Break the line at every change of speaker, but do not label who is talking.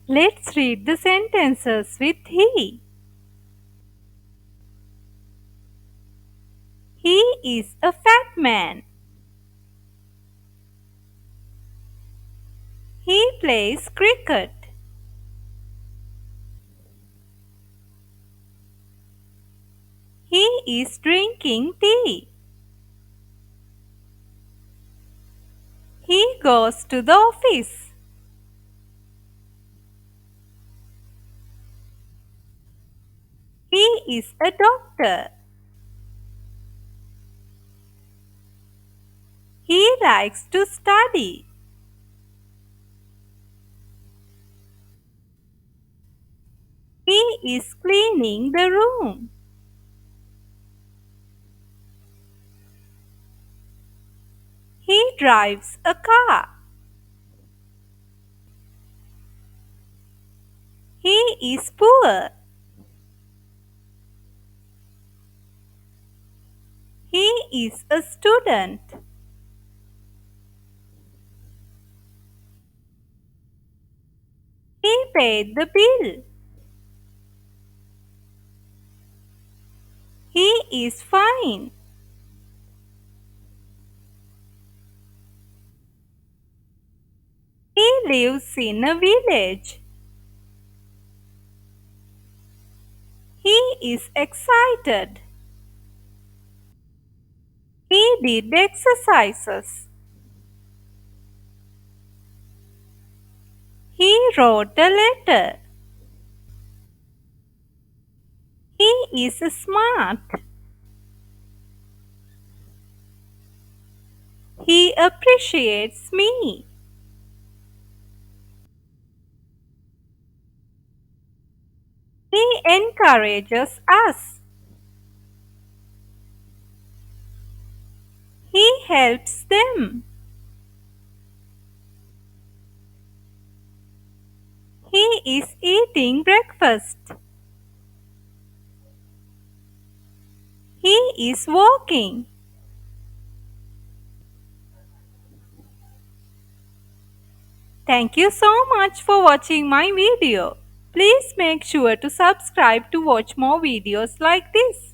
Let's read the sentences with he. He is a fat man. He plays cricket. He is drinking tea. He goes to the office. He is a doctor. He likes to study. He is cleaning the room. He drives a car. He is poor. He is a student. He paid the bill. He is fine. He lives in a village. He is excited. He did exercises. He wrote a letter. He is smart. He appreciates me. He encourages us. He helps them. He is eating breakfast. He is walking. Thank you so much for watching my video. Please make sure to subscribe to watch more videos like this.